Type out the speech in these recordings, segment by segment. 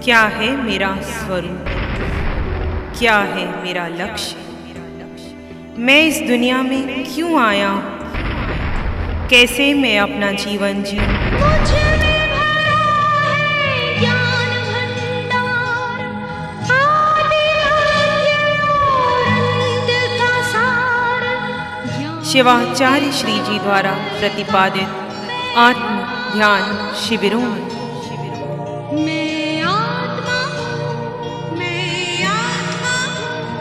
क्या है मेरा स्वरूप, क्या है मेरा लक्ष्य, मैं इस दुनिया में क्यों आया हूँ, कैसे मैं अपना जीवन जीऊँ। मुझ में भरा है ज्ञान भंडार, आदि मध्य और अंत का सार। शिवाचार्य श्री जी द्वारा प्रतिपादित आत्म ध्यान शिविरों में मैं आत्मा हूँ, मैं आत्मा हूँ।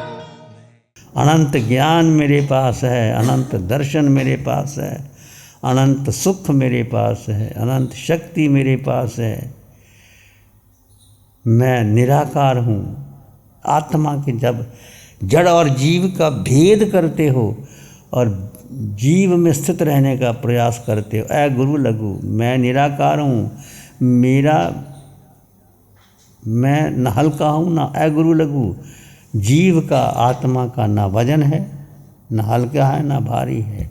अनंत ज्ञान मेरे पास है, अनंत दर्शन मेरे पास है, अनंत सुख मेरे पास है, अनंत शक्ति मेरे पास है। मैं निराकार हूँ। आत्मा के जब जड़ और जीव का भेद करते हो और जीव में स्थित रहने का प्रयास करते हो, ऐ गुरु लघु मैं निराकार हूँ, मैं न हल्का हूँ ना ऐ गुरु लघु। जीव का आत्मा का ना वजन है, न हल्का है ना भारी है,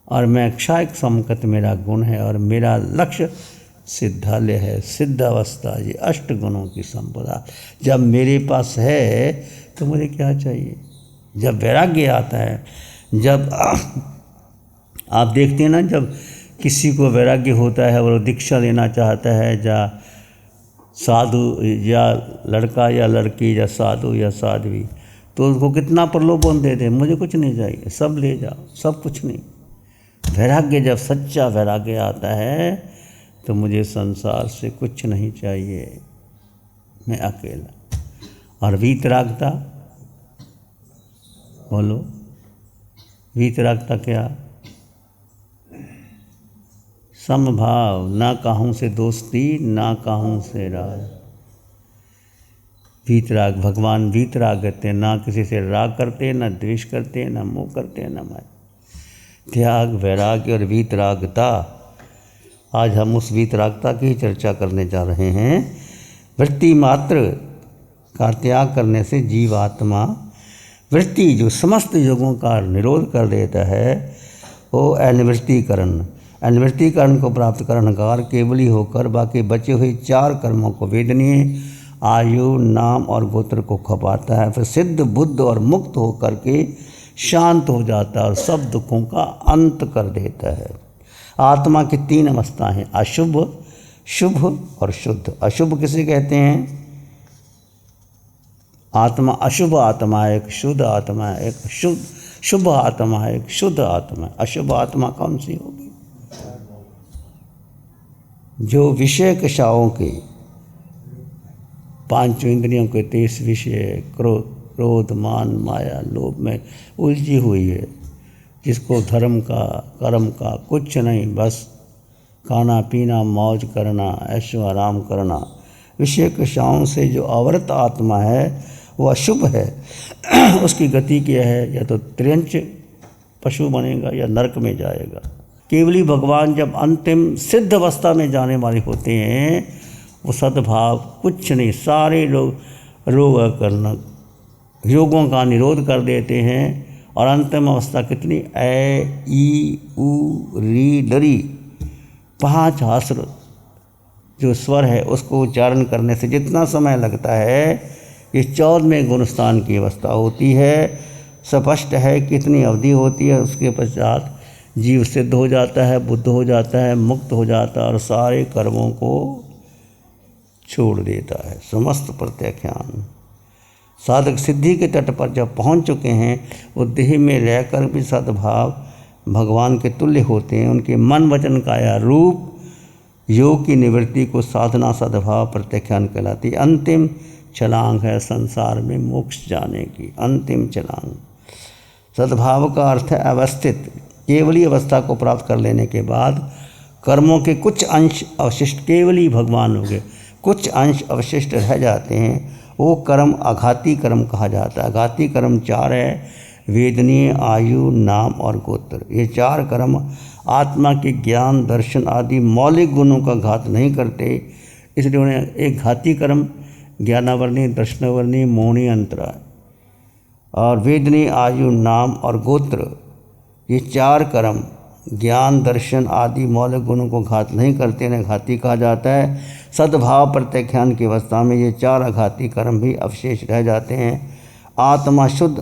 और मैं क्षायक समकत मेरा गुण है, और मेरा लक्ष्य सिद्धालय है, सिद्ध अवस्था, ये 8 गुणों की संपदा जब मेरे पास है तो मुझे क्या चाहिए। जब वैराग्य आता है, जब आप देखते हैं ना, जब किसी को वैराग्य होता है और वो दीक्षा लेना चाहता है, या साधु या लड़का या लड़की या साधु या साध्वी, तो उसको कितना प्रलोभन देते हैं, मुझे कुछ नहीं चाहिए, सब ले जाओ, सब कुछ नहीं। वैराग्य जब सच्चा वैराग्य आता है तो मुझे संसार से कुछ नहीं चाहिए, मैं अकेला। और वीतरागता, बोलो वीतरागता क्या? समभाव, ना काहूँ से दोस्ती ना काहूँ से राग। वीतराग, भगवान वीतराग कहते हैं, ना किसी से राग करते, ना द्वेष करते, ना मोह करते, ना माया। त्याग, वैराग्य और वीतरागता, आज हम उस वीतरागता की चर्चा करने जा रहे हैं। वृत्ति मात्र का त्याग करने से जीवात्मा, वृत्ति जो समस्त योगों का निरोध कर देता है, वो अनिवृत्तिकरण को प्राप्त करनकार केवल ही होकर बाकी बचे हुए 4 कर्मों को वेदनीय, आयु, नाम और गोत्र को खपाता है, फिर सिद्ध, बुद्ध और मुक्त होकर के शांत हो जाता है और सब दुखों का अंत कर देता है। आत्मा की 3 अवस्थाएं हैं, अशुभ, शुभ और शुद्ध। अशुभ किसे कहते हैं? आत्मा अशुभ आत्मा है, एक शुद्ध आत्मा है, एक शुभ आत्मा है, एक शुद्ध आत्मा है। अशुभ आत्मा कौन सी होगी? जो विषय कषाओं के 5 इंद्रियों के 23 विषय, क्रोध, मान, माया, लोभ में उलझी हुई है, जिसको धर्म का, कर्म का कुछ नहीं, बस खाना पीना, मौज करना, ऐशो आराम करना, विषय कषाओं से जो आवृत आत्मा है वो अशुभ है। उसकी गति क्या है? या तो त्र्यंच पशु बनेगा या नरक में जाएगा। केवली भगवान जब अंतिम सिद्ध अवस्था में जाने वाले होते हैं, वो सद्भाव कुछ नहीं, सारे रोग करना, योगों का निरोध कर देते हैं। और अंतिम अवस्था कितनी? ऐ, ई, उ, री, डरी, 5 हस्र जो स्वर है उसको उच्चारण करने से जितना समय लगता है, ये 14वें गुणस्थान की अवस्था होती है। स्पष्ट है कितनी अवधि होती है, उसके पश्चात जीव सिद्ध हो जाता है, बुद्ध हो जाता है, मुक्त हो जाता है और सारे कर्मों को छोड़ देता है। समस्त प्रत्याख्यान साधक सिद्धि के तट पर जब पहुंच चुके हैं, वो देह में रहकर भी सद्भाव भगवान के तुल्य होते हैं। उनके मन, वचन, काया, रूप योग की निवृत्ति को साधना सद्भाव प्रत्याख्यान कहलाती है। अंतिम छलांग है संसार में मोक्ष जाने की, अंतिम छलांग। सद्भाव का अर्थ है अवस्थित। केवली अवस्था को प्राप्त कर लेने के बाद कर्मों के कुछ अंश अवशिष्ट, केवली भगवान हो गए, कुछ अंश अवशिष्ट रह जाते हैं, वो कर्म आघाती कर्म कहा जाता है। आघाती कर्म 4 है, वेदनीय, आयु, नाम और गोत्र। ये 4 कर्म आत्मा के ज्ञान, दर्शन आदि मौलिक गुणों का घात नहीं करते, इसलिए उन्हें एक घाती कर्म ज्ञानावर्णी, दर्शनावर्णी, मोहनी, अंतरा और वेदनीय, आयु, नाम और गोत्र, ये 4 कर्म ज्ञान, दर्शन आदि मौलिक गुणों को घात नहीं करते, इन्हें घाती कहा जाता है। सद्भाव प्रत्याख्यान की अवस्था में ये 4 आघाती कर्म भी अवशेष रह जाते हैं। आत्मा शुद्ध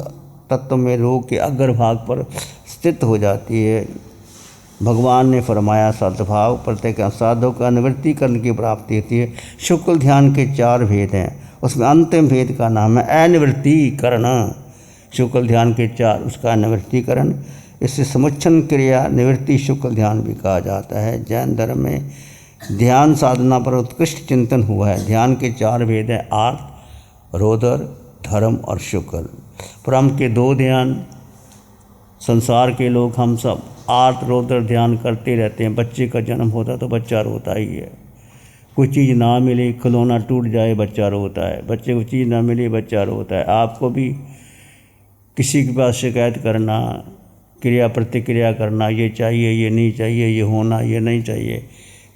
तत्व में रोग के अग्रभाग पर स्थित हो जाती है। भगवान ने फरमाया सद्भाव प्रत्याख्यान साधु का निवृत्ति करने की प्राप्ति होती है। शुक्ल ध्यान के 4 भेद हैं, उसमें अंतिम भेद का नाम है अनिवृत्तिकरण। शुक्ल ध्यान के 4, उसका निवृत्तिकरण, इससे समुच्चन क्रिया निवृत्ति शुक्ल ध्यान भी कहा जाता है। जैन धर्म में ध्यान साधना पर उत्कृष्ट चिंतन हुआ है। ध्यान के 4 भेद हैं, आर्त, रौद्र, धर्म और शुक्ल। ब्रह्म के 2 ध्यान। संसार के लोग हम सब आर्त रौद्र ध्यान करते रहते हैं। बच्चे का जन्म होता तो बच्चा रोता ही है। कोई चीज़ ना मिले, खिलौना टूट जाए, बच्चा रोता है। बच्चे को चीज़ ना मिले, बच्चा रोता है। आपको भी किसी के पास शिकायत करना, क्रिया प्रतिक्रिया करना, ये चाहिए, ये नहीं चाहिए, ये होना, ये नहीं चाहिए,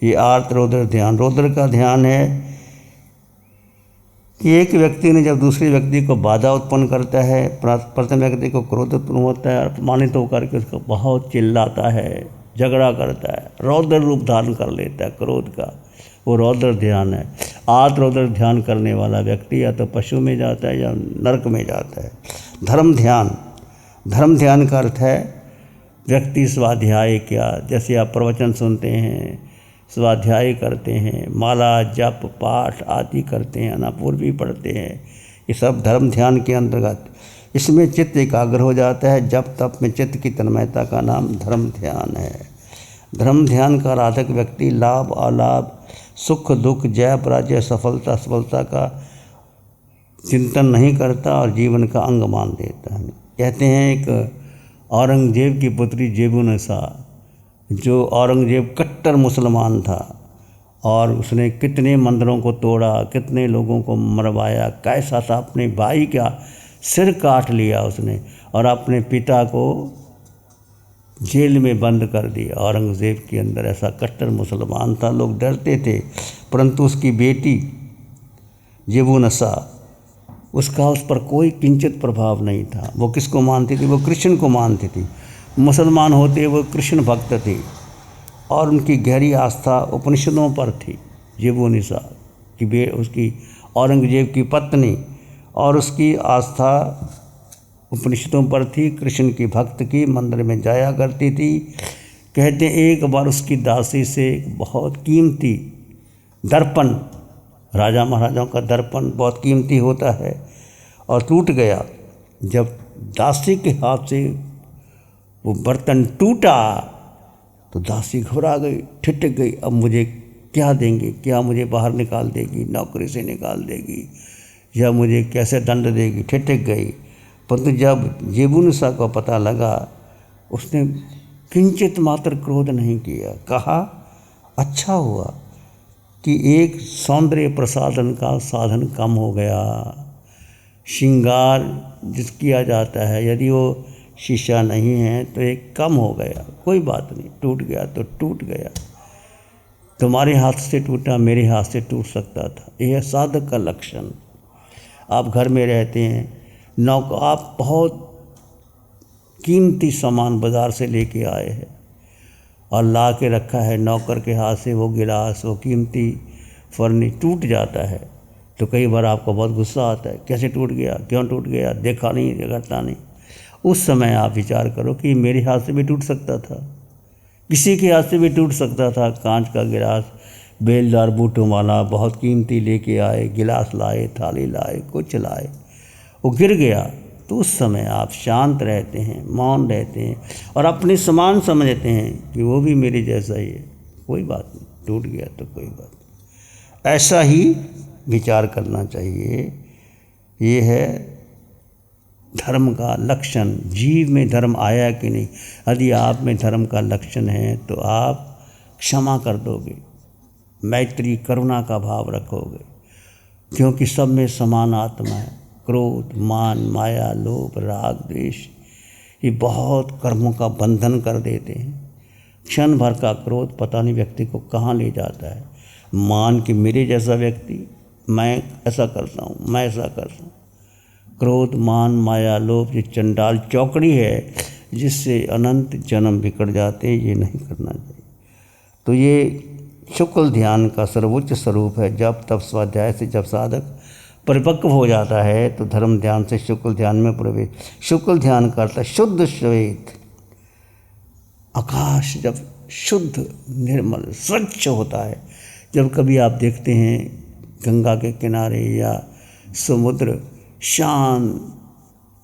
ये आर्त रौद्र ध्यान। रौद्र का ध्यान है कि एक व्यक्ति ने जब दूसरे व्यक्ति को बाधा उत्पन्न करता है, प्रथम व्यक्ति को क्रोध उत्पन्न होता है, अपमानित होकर के उसको बहुत चिल्लाता है, झगड़ा करता है, रौद्र रूप धारण कर लेता है क्रोध का, वो रौद्र ध्यान है। आर्त रौद्र ध्यान करने वाला व्यक्ति या तो पशु में जाता है या नरक में जाता है। धर्म ध्यान। धर्म ध्यान का अर्थ है व्यक्ति स्वाध्याय किया, जैसे आप प्रवचन सुनते हैं, स्वाध्याय करते हैं, माला जप पाठ आदि करते हैं, अनापूर्वी पढ़ते हैं, ये सब धर्म ध्यान के अंतर्गत। इसमें चित्त एकाग्र हो जाता है। जप तप में चित्त की तन्मयता का नाम धर्म ध्यान है। धर्म ध्यान का आराधक व्यक्ति लाभ अलाभ, सुख दुख, जय पराजय, सफलता असफलता का चिंतन नहीं करता और जीवन का अंग मान देता है। कहते हैं एक औरंगजेब की पुत्री जेबुनिसा, जो औरंगजेब कट्टर मुसलमान था और उसने कितने मंदिरों को तोड़ा, कितने लोगों को मरवाया, कैसा था, अपने भाई का सिर काट लिया उसने और अपने पिता को जेल में बंद कर दिया। औरंगजेब के अंदर ऐसा कट्टर मुसलमान था, लोग डरते थे। परंतु उसकी बेटी जेबुनिसा, उसका उस पर कोई किंचित प्रभाव नहीं था। वो किसको मानती थी? वो कृष्ण को मानती थी। मुसलमान होते वो कृष्ण भक्त थे और उनकी गहरी आस्था उपनिषदों पर थी। जेबुनिसा की उसकी औरंगजेब की पत्नी, और उसकी आस्था उपनिषदों पर थी, कृष्ण की भक्त की, मंदिर में जाया करती थी। कहते एक बार उसकी दासी से बहुत कीमती दर्पण, राजा महाराजाओं का दर्पण बहुत कीमती होता है, और टूट गया। जब दासी के हाथ से वो बर्तन टूटा तो दासी घबरा गई, ठिठक गई। अब मुझे क्या देंगे? क्या मुझे बाहर निकाल देगी, नौकरी से निकाल देगी, या मुझे कैसे दंड देगी? ठिठक गई। परंतु जब जेबुनिसा को पता लगा, उसने किंचित मात्र क्रोध नहीं किया। कहा अच्छा हुआ कि एक सौंदर्य प्रसाधन का साधन कम हो गया। श्रृंगार जिस किया जाता है, यदि वो शीशा नहीं है तो एक कम हो गया, कोई बात नहीं, टूट गया तो टूट गया। तुम्हारे हाथ से टूटा, मेरे हाथ से टूट सकता था। यह साधक का लक्षण। आप घर में रहते हैं, आप बहुत कीमती सामान बाज़ार से लेके आए हैं और ला के रखा है, नौकर के हाथ से वो गिलास, वो कीमती फर्नी टूट जाता है तो कई बार आपको बहुत गुस्सा आता है, कैसे टूट गया, क्यों टूट गया, देखा नहीं, करता नहीं। उस समय आप विचार करो कि मेरे हाथ से भी टूट सकता था, किसी के हाथ से भी टूट सकता था। कांच का गिलास, बेलदार बूटों वाला, बहुत कीमती लेके आए, गिलास लाए, थाली लाए, कुछ लाए, वो गिर गया। तो उस समय आप शांत रहते हैं, मौन रहते हैं और अपने समान समझते हैं कि वो भी मेरे जैसा ही है, कोई बात नहीं, टूट गया तो कोई बात नहीं। ऐसा ही विचार करना चाहिए। ये है धर्म का लक्षण। जीव में धर्म आया कि नहीं। यदि आप में धर्म का लक्षण है तो आप क्षमा कर दोगे, मैत्री करुणा का भाव रखोगे, क्योंकि सब में समान आत्मा है। क्रोध, मान, माया, लोभ, राग, द्वेष, ये बहुत कर्मों का बंधन कर देते हैं। क्षण भर का क्रोध पता नहीं व्यक्ति को कहाँ ले जाता है। मान कि मेरे जैसा व्यक्ति, मैं ऐसा करता हूँ, मैं ऐसा करता हूँ। क्रोध, मान, माया, लोभ, ये चंडाल चौकड़ी है जिससे अनंत जन्म बिगड़ जाते हैं। ये नहीं करना चाहिए। तो ये शुक्ल ध्यान का सर्वोच्च स्वरूप है। जब तब स्वाध्याय से जब साधक परिपक्व हो जाता है तो धर्म ध्यान से शुक्ल ध्यान में प्रवेश। शुक्ल ध्यान का अर्थ शुद्ध श्वेत आकाश जब शुद्ध निर्मल स्वच्छ होता है। जब कभी आप देखते हैं गंगा के किनारे या समुद्र शांत,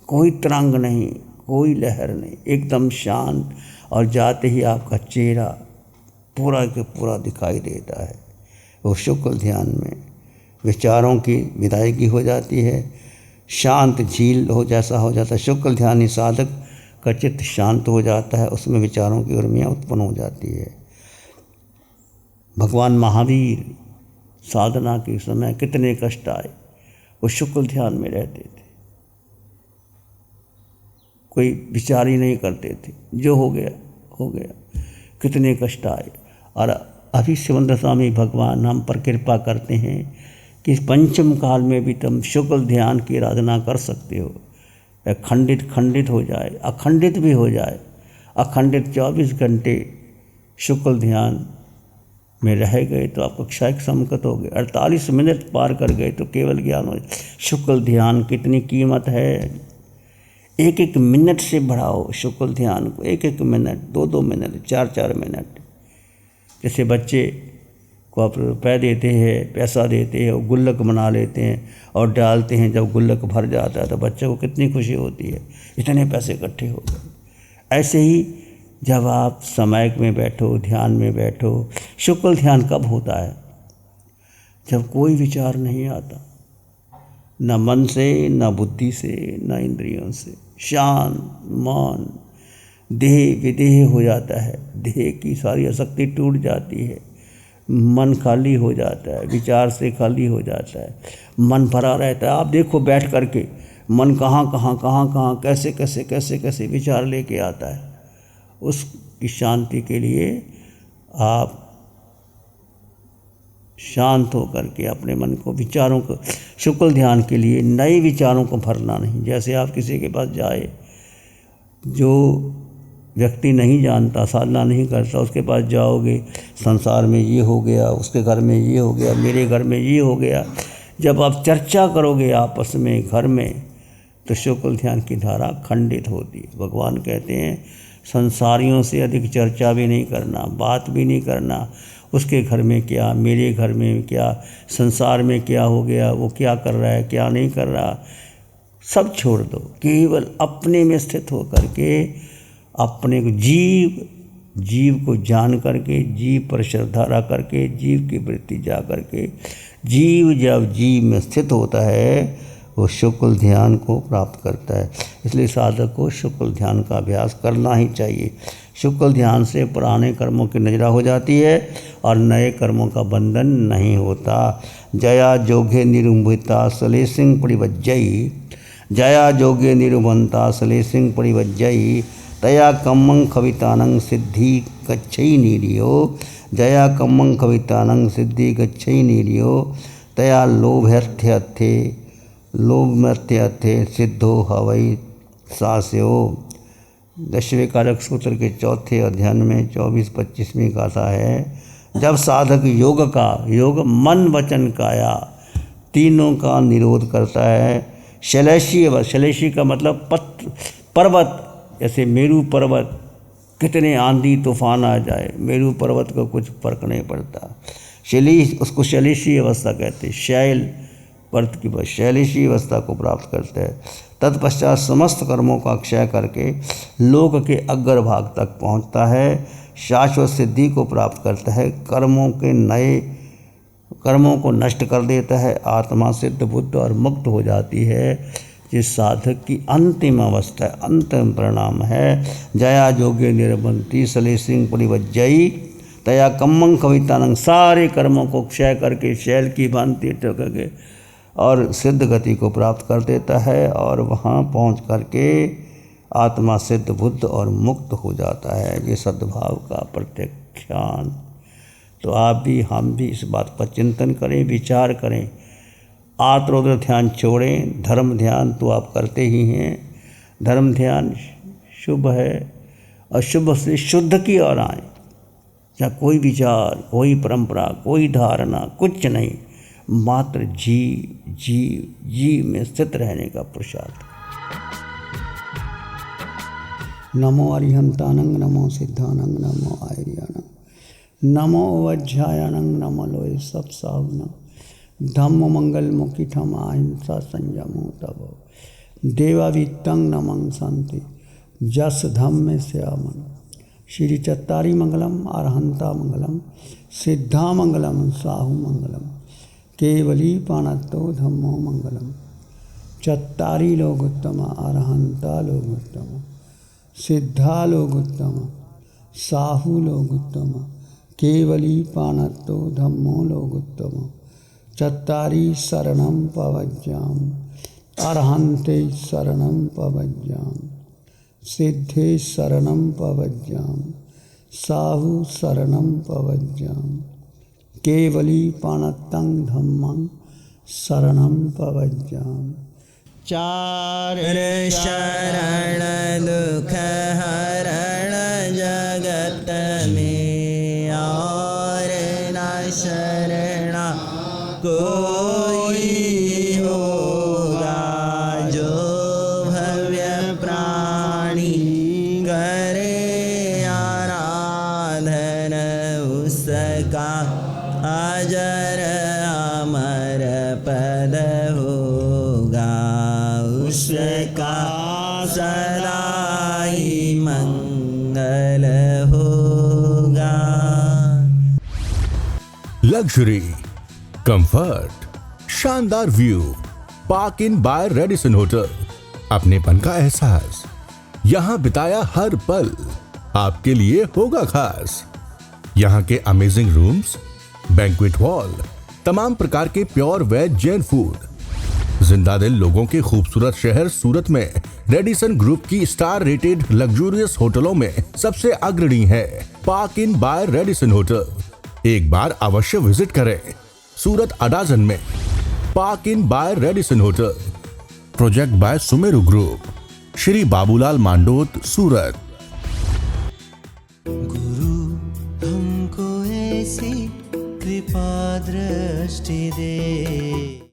कोई तरंग नहीं, कोई लहर नहीं, एकदम शांत, और जाते ही आपका चेहरा पूरा के पूरा दिखाई देता है। वो शुक्ल ध्यान में विचारों की विदायगी हो जाती है, शांत झील हो जैसा हो जाता है। शुक्ल ध्यानी साधक का चित्त शांत हो जाता है, उसमें विचारों की उर्मियाँ उत्पन्न हो जाती है। भगवान महावीर साधना के समय कितने कष्ट आए, वो शुक्ल ध्यान में रहते थे, कोई विचार ही नहीं करते थे, जो हो गया हो गया। कितने कष्ट आए। और अभी शिवेंद्र स्वामी भगवान हम पर कृपा करते हैं कि पंचम काल में भी तुम शुक्ल ध्यान की आराधना कर सकते हो। खंडित हो जाए, अखंडित भी हो जाए, अखंडित 24 घंटे शुक्ल ध्यान में रह गए तो आपको क्षय संकट हो गए। 48 मिनट पार कर गए तो केवल ज्ञान हो। शुक्ल ध्यान कितनी कीमत है। एक एक मिनट से बढ़ाओ शुक्ल ध्यान को, एक एक मिनट, 2-2 मिनट, 4-4 मिनट। जैसे बच्चे को आप रुपये देते हैं, पैसा देते हैं, वो गुल्लक बना लेते हैं और डालते हैं। जब गुल्लक भर जाता है तो बच्चे को कितनी खुशी होती है, इतने पैसे इकट्ठे हो गए। ऐसे ही जब आप समय में बैठो, ध्यान में बैठो। शुक्ल ध्यान कब होता है? जब कोई विचार नहीं आता, न मन से, न बुद्धि से, न इंद्रियों से, शांत मौन, देह विदेह हो जाता है, देह की सारी आसक्ति टूट जाती है, मन खाली हो जाता है, विचार से खाली हो जाता है, मन भरा रहता है। आप देखो बैठ करके मन कहाँ कैसे विचार लेके आता है। उसकी शांति के लिए आप शांत हो करके अपने मन को, विचारों को, शुक्ल ध्यान के लिए नए विचारों को भरना नहीं। जैसे आप किसी के पास जाए, जो व्यक्ति नहीं जानता, साधना नहीं करता, उसके पास जाओगे, संसार में ये हो गया, उसके घर में ये हो गया, मेरे घर में ये हो गया। जब आप चर्चा करोगे आपस में घर में, तो शुक्ल ध्यान की धारा खंडित होती है। भगवान कहते हैं संसारियों से अधिक चर्चा भी नहीं करना, बात भी नहीं करना। उसके घर में क्या, मेरे घर में क्या, संसार में क्या हो गया, वो क्या कर रहा है, क्या नहीं कर रहा, सब छोड़ दो। केवल अपने में स्थित हो करके अपने को जीव को जान करके, जीव पर श्रद्धा रख करके, जीव की वृत्ति जा करके, जीव जब जीव में स्थित होता है वो शुक्ल ध्यान को प्राप्त करता है। इसलिए साधक को शुक्ल ध्यान का अभ्यास करना ही चाहिए। शुक्ल ध्यान से पुराने कर्मों की नजरा हो जाती है और नए कर्मों का बंधन नहीं होता। जया जोगे निरुंभिता सलेसिंग परिवज्जयी, जया जोगे निरुभंता सलेसिंग परिवज्जयी, तया कम्मं खवितानंग सिद्धि गच्छई नीरियो, जया कम्मं खवितानंग सिद्धि गच्छई नीरियो, तया लोभमर्थे सिद्धो हवई सास्यो। 10वें कारक सूत्र के 4थे अध्ययन में 24-25वीं गाथा है। जब साधक योग मन वचन काया तीनों का निरोध करता है। शैलेशी का मतलब पर्वत, जैसे मेरू पर्वत, कितने आंधी तूफान आ जाए, मेरू पर्वत को कुछ फर्क नहीं पड़ता। उसको शैलेशी अवस्था कहते हैं। शैल पर्वत की बस शैलेशी अवस्था को प्राप्त करता है। तत्पश्चात समस्त कर्मों का क्षय करके लोक के अग्रभाग तक पहुंचता है, शाश्वत सिद्धि को प्राप्त करता है, कर्मों को नष्ट कर देता है, आत्मा सिद्ध बुद्ध और मुक्त हो जाती है। जिस साधक की अंतिम अवस्था, अंतिम परिणाम है। जया जोगे निर्बंती सलेसिंग परिवज्जयी, तया कम्मं कवितानंग, सारे कर्मों को क्षय करके शैल की भांति करके और सिद्ध गति को प्राप्त कर देता है और वहाँ पहुँच करके आत्मा सिद्ध बुद्ध और मुक्त हो जाता है। ये सद्भाव का प्रत्याख्यान। तो आप भी, हम भी इस बात पर चिंतन करें, विचार करें। आत्मोदर ध्यान छोड़ें, धर्म ध्यान तो आप करते ही हैं। धर्म ध्यान शुभ है, अशुभ से शुद्ध की ओर आएँ। या कोई विचार, कोई परंपरा, कोई धारणा, कुछ नहीं, मात्र जी में स्थित रहने का पुरुषार्थ। नमो अरिहंतानंग, नमो सिद्धानंग, नमो आर्यानंग, नमो अवध्यायानंग, नमो लोय सब सावनम, धम्म मंगल मुखी ठम अहिंसा संयमो तब, देवावितंग नमं संति जस धम्म श्यामन। श्री चत्तारी मंगलम, अरहंता मंगलम, सिद्धा मंगलम, साहू मंगलम, केवली पाणत्तो धम्मो मंगलम। चत्तारी लोग उत्तम, अरहंता लोग उत्तम, सिद्धा लोग उत्तम, साहू लोग उत्तम, केवली पाणत्तो धम्मो लोग उत्तम। चत्तारी शरणं पवज्जाम, अरहंते शरणं पवज्जाम, सिद्धे शरणं पवज्जाम, साहू शरणं पवज्जाम, केवली पाणत्तं धम्मं शरणं पवज्जाम। चार शरण दुख हरण जगत में, और न शरणा कोई होगा। जो भव्य प्राणी करे आराधन, उसका अजर अमर पद होगा, उसका सदा ही मंगल होगा। लग्जरी, कंफर्ट, शानदार view, park Inn by Radisson hotel. अपनेपन का एहसास, यहाँ बिताया हर पल आपके लिए होगा खास। यहाँ के अमेजिंग रूम्स, बैंक्वेट हॉल, तमाम प्रकार के प्योर वेज जैन फूड, जिंदा दिल लोगों के खूबसूरत शहर सूरत में रेडिसन ग्रुप की स्टार रेटेड लग्जूरियस होटलों में सबसे अग्रणी है Park Inn by Radisson hotel. एक बार अवश्य विजिट करें। सूरत अडाजन में Park Inn by Radisson hotel, project by Sumeru group, Shri Babulal Mandot, Surat. गुरु हमको ऐसी कृपा दृष्टि दे।